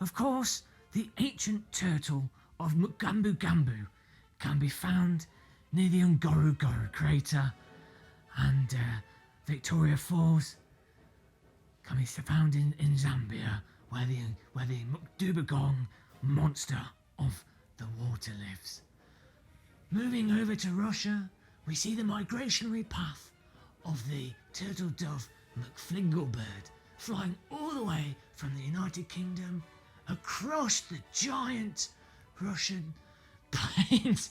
Of course, the ancient turtle of Mugambu Gambu can be found near the Ngorongoro crater, and Victoria Falls can be found in Zambia, where the Mukdubagong monster of the water lives. Moving over to Russia, we see the migratory path of the turtle dove McFlinglebird, flying all the way from the United Kingdom across the giant Russian plains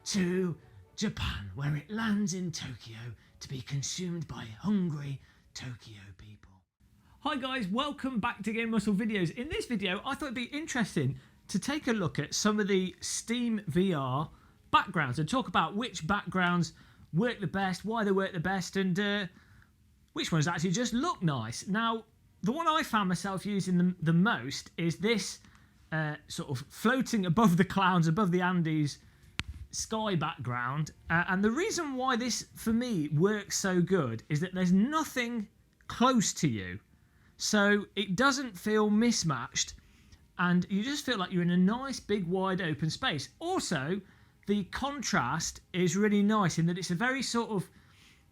to Japan, where it lands in Tokyo to be consumed by hungry Tokyo people. Hi guys, welcome back to Game Muscle Videos. In this video, I thought it'd be interesting to take a look at some of the Steam VR backgrounds and talk about which backgrounds work the best, why they work the best, and which ones actually just look nice. Now, the one I found myself using the most is this sort of floating above the clouds, above the Andes sky background. And the reason why this, for me, works so good is that there's nothing close to you. So it doesn't feel mismatched, and you just feel like you're in a nice, big, wide open space. Also, the contrast is really nice in that it's a very sort of,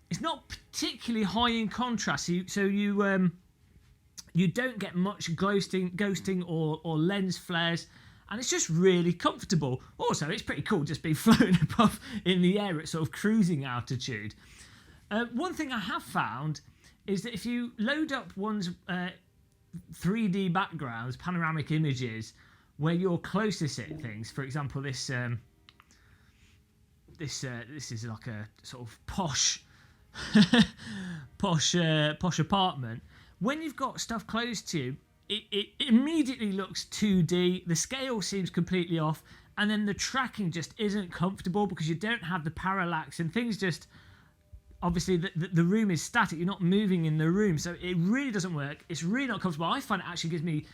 it's not particularly high in contrast, so you don't get much ghosting or lens flares, and it's just really comfortable. Also, it's pretty cool just being floating above in the air at sort of cruising altitude. One thing I have found is that if you load up one's 3D backgrounds, panoramic images, where you're closest at things, for example, this is like a sort of posh apartment. When you've got stuff close to you, it immediately looks 2D. The scale seems completely off, and then the tracking just isn't comfortable because you don't have the parallax, and things just, obviously the room is static. You're not moving in the room, so it really doesn't work. It's really not comfortable. I find it actually gives me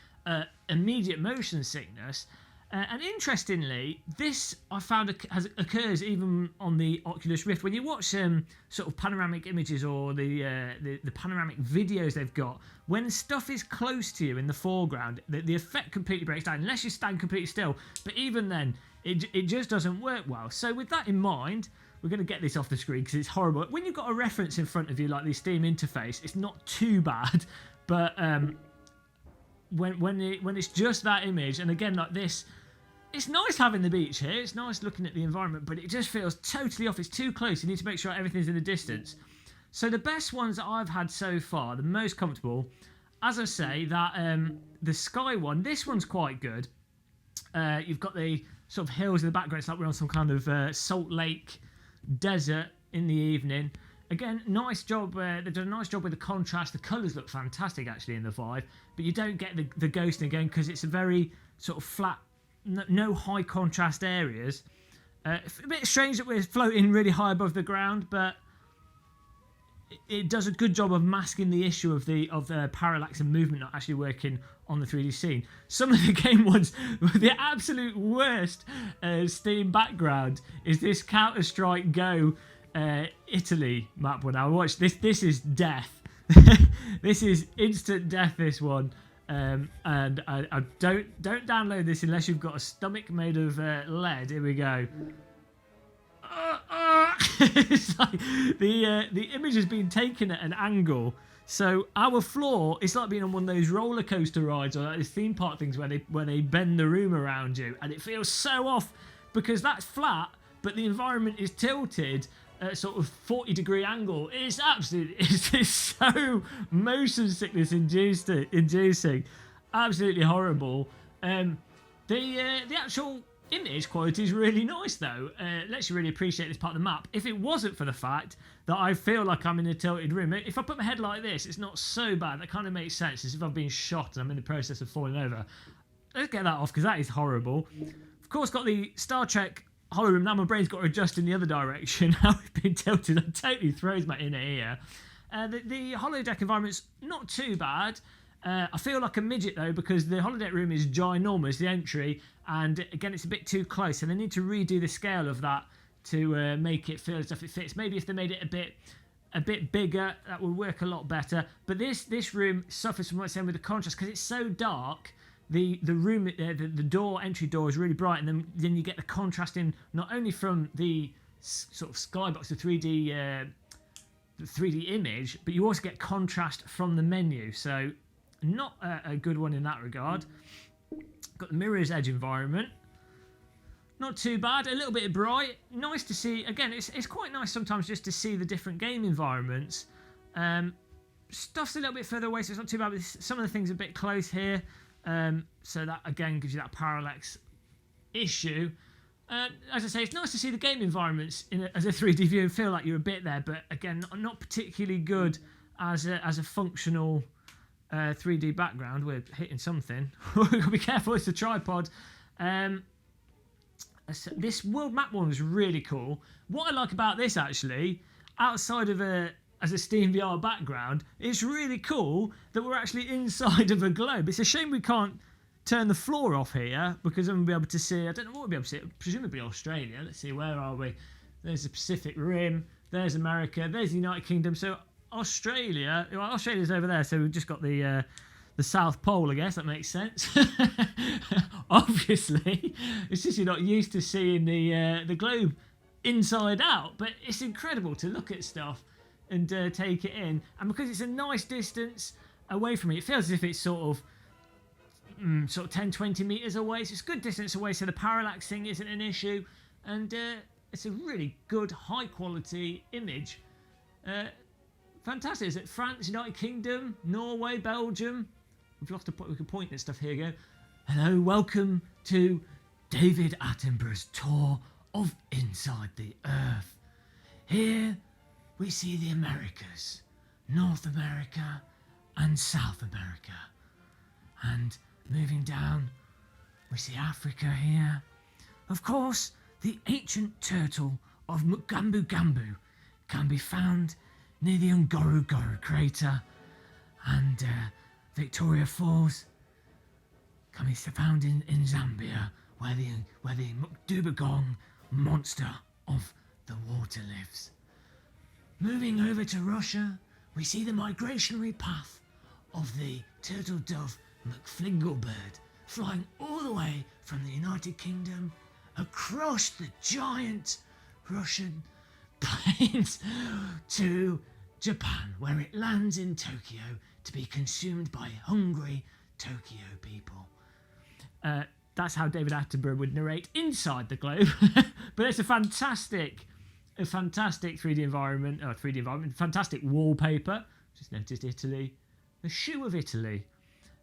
immediate motion sickness. And interestingly, this I found occurs even on the Oculus Rift. When you watch sort of panoramic images or the panoramic videos they've got, when stuff is close to you in the foreground, the effect completely breaks down unless you stand completely still. But even then, it just doesn't work well. So with that in mind, we're going to get this off the screen because it's horrible. When you've got a reference in front of you like the Steam interface, it's not too bad. But when it's just that image, and again like this, it's nice having the beach here, it's nice looking at the environment, but it just feels totally off. It's too close. You need to make sure everything's in the distance. So the best ones that I've had so far, the most comfortable, as I say, that the sky one, this one's quite good. You've got the sort of hills in the background. It's like we're on some kind of Salt Lake desert in the evening. Again, nice job. They've done a nice job with the contrast. The colours look fantastic actually in the Vive, but you don't get the ghosting again because it's a very sort of flat, no high contrast areas. A bit strange that we're floating really high above the ground, but it does a good job of masking the issue of the parallax and movement not actually working on the 3D scene. Some of the game ones, the absolute worst Steam background is this Counter-Strike Go Italy map one. I watched this. This is death. This is instant death. This one. And I don't download this unless you've got a stomach made of lead. Here we go. It's like the image has been taken at an angle, so our floor is like being on one of those roller coaster rides or like these theme park things where they bend the room around you, and it feels so off because that's flat, but the environment is tilted at sort of 40-degree angle. It's so motion sickness inducing, absolutely horrible. The actual image quality is really nice though. Lets you really appreciate this part of the map. If it wasn't for the fact that I feel like I'm in a tilted room, if I put my head like this, it's not so bad. That kind of makes sense, as if I've been shot and I'm in the process of falling over. Let's get that off because that is horrible. Of course, got the Star Trek hologram. Now my brain's got to adjust in the other direction. Now it's been tilted, it totally throws my inner ear. The holodeck environment's not too bad. I feel like a midget though because the holodeck room is ginormous, the entry, and again it's a bit too close, and they need to redo the scale of that to make it feel as if it fits. Maybe if they made it a bit bigger, that would work a lot better. But this room suffers from what I'm saying with the contrast because it's so dark. the room, the door, entry door is really bright, and then you get the contrast in not only from the sort of skybox, the 3D image, but you also get contrast from the menu. So not a good one in that regard. Got the Mirror's Edge environment. Not too bad, a little bit bright. Nice to see. Again, it's quite nice sometimes just to see the different game environments. Stuff's a little bit further away, so it's not too bad. But some of the things are a bit close here. So that, again, gives you that parallax issue. As I say, it's nice to see the game environments as a 3D view and feel like you're a bit there. But again, not particularly good as a functional 3D background. We're hitting something. We've got to be careful, it's a tripod. This world map one was really cool. What I like about this, actually, outside of as a Steam VR background, it's really cool that we're actually inside of a globe. It's a shame we can't turn the floor off here, because I'm going to be able to see, I don't know what we'll be able to see, presumably Australia. Let's see, where are we? There's the Pacific Rim, there's America, there's the United Kingdom. So Australia's over there, so we've just got the South Pole, I guess. That makes sense. Obviously, it's just you're not used to seeing the globe inside out, but it's incredible to look at stuff and take it in. And because it's a nice distance away from me, it feels as if it's sort of 10-20 meters away. So it's a good distance away, so the parallax thing isn't an issue, and it's a really good high quality image. Fantastic. Is it France, United Kingdom, Norway, Belgium? We've lost we can point at stuff here. Go, hello, welcome to David Attenborough's tour of Inside the Earth. Here we see the Americas, North America and South America. And moving down, we see Africa here. Of course, the ancient turtle of Mugambu Gambu can be found near the Ngorongoro crater, and Victoria Falls can be found in Zambia, where the Mukdubagong monster of the water lives. Moving over to Russia, we see the migratory path of the turtle dove McFlinglebird, flying all the way from the United Kingdom across the giant Russian plains to Japan, where it lands in Tokyo to be consumed by hungry Tokyo people. That's how David Attenborough would narrate Inside the Globe. But it's a fantastic 3D environment, fantastic wallpaper. Just noticed Italy, the shoe of Italy.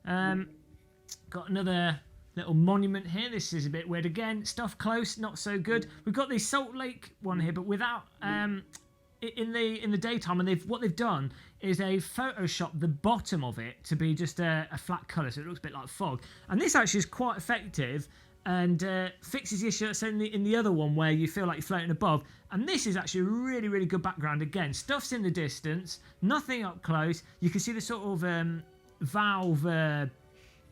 Got another little monument here. This is a bit weird again. Stuff close, not so good. We've got the Salt Lake one here, but without in the daytime. And what they've done is they've photoshopped the bottom of it to be just a flat colour, so it looks a bit like fog. And this actually is quite effective and fixes the issue that's in the other one where you feel like you're floating above. And this is actually a really, really good background. Again, stuff's in the distance, nothing up close. You can see the sort of valve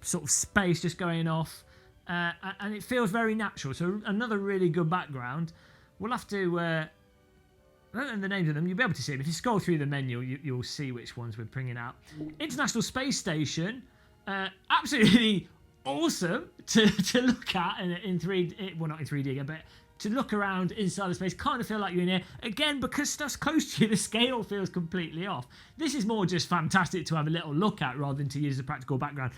sort of space just going off, and it feels very natural. So another really good background. We'll have to I don't know the names of them. You'll be able to see them if you scroll through the menu. You'll see which ones we're bringing out. International Space Station, absolutely awesome to look at in 3D. Well, not in 3D again, but to look around inside the space. Kind of feel like you're in here again, because stuff's close to you. The scale feels completely off. This is more just fantastic to have a little look at rather than to use a practical background.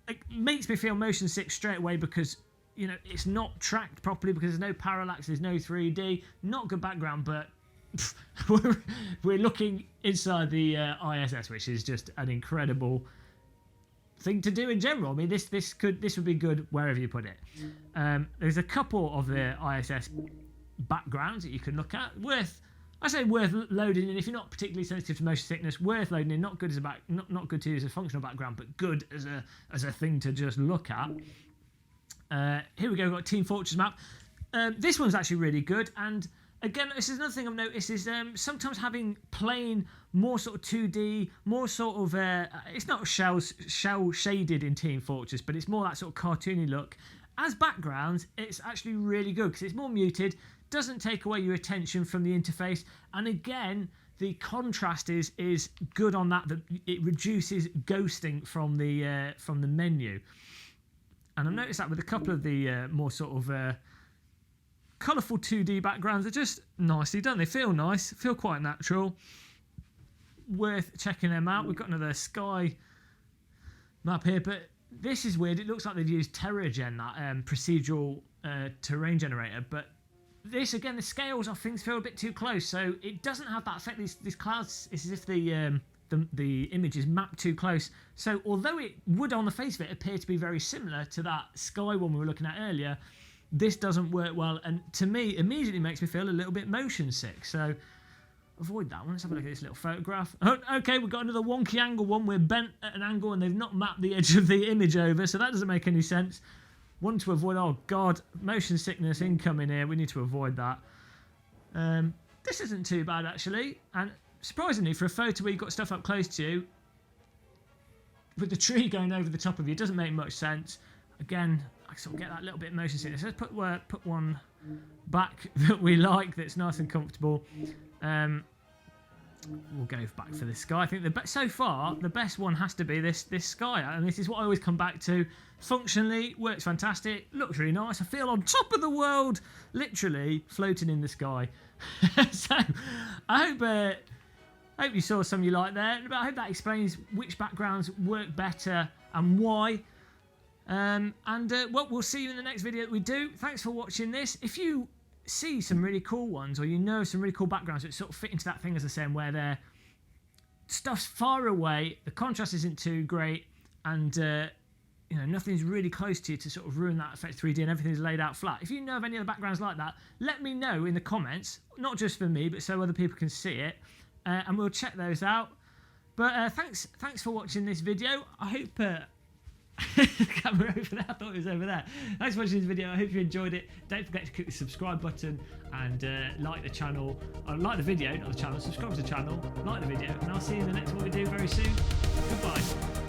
It makes me feel motion sick straight away because it's not tracked properly, because there's no parallax, there's no 3D. Not good background, but we're looking inside the ISS, which is just an incredible thing to do in general. I mean, this would be good wherever you put it. There's a couple of the ISS backgrounds that you can look at. Worth loading in if you're not particularly sensitive to motion sickness. Worth loading in. Not good as not good to use as a functional background, but good as a thing to just look at. Here we go. We've got Team Fortress map. This one's actually really good. And again, this is another thing I've noticed is sometimes having plain, more sort of 2D, more sort of it's not shell shaded in Team Fortress, but it's more that sort of cartoony look. As backgrounds, it's actually really good because it's more muted, doesn't take away your attention from the interface, and again, the contrast is good on that. That it reduces ghosting from the menu. And I've noticed that with a couple of the more sort of colourful 2D backgrounds, they're just nicely done. They feel nice, feel quite natural. Worth checking them out. We've got another sky map here, but this is weird. It looks like they've used TerraGen, that procedural terrain generator, but this, again, the scales of things feel a bit too close, so it doesn't have that effect. These clouds, it's as if the image is mapped too close. So although it would on the face of it appear to be very similar to that sky one we were looking at earlier, this doesn't work well, and to me immediately makes me feel a little bit motion sick. So avoid that one. Let's have a look at this little photograph. Oh, okay, we've got another wonky angle one. We're bent at an angle and they've not mapped the edge of the image over, so that doesn't make any sense. One to avoid. Oh god, motion sickness incoming here. We need to avoid that. This isn't too bad actually, and surprisingly for a photo where you've got stuff up close to you, with the tree going over the top of you, it doesn't make much sense. Again, I sort of get that little bit of motion sickness. Let's put one back that we like, that's nice and comfortable. We'll go back for this sky. I think so far the best one has to be this sky, and this is what I always come back to. Functionally works fantastic, looks really nice. I feel on top of the world, literally floating in the sky. So I hope you saw some you like there, but I hope that explains which backgrounds work better and why. Well, we'll see you in the next video that we do. Thanks for watching this. If you see some really cool ones, or you know some really cool backgrounds that sort of fit into that thing, as I said, where their stuff's far away, the contrast isn't too great, and nothing's really close to you to sort of ruin that effect 3D, and everything's laid out flat. If you know of any other backgrounds like that, let me know in the comments, not just for me, but so other people can see it, and we'll check those out. But thanks for watching this video. I hope the camera over there, I thought it was over there. Thanks for watching this video. I hope you enjoyed it. Don't forget to click the subscribe button and like the channel, like the video, not the channel. Subscribe to the channel, like the video, and I'll see you in the next one we do very soon. Goodbye.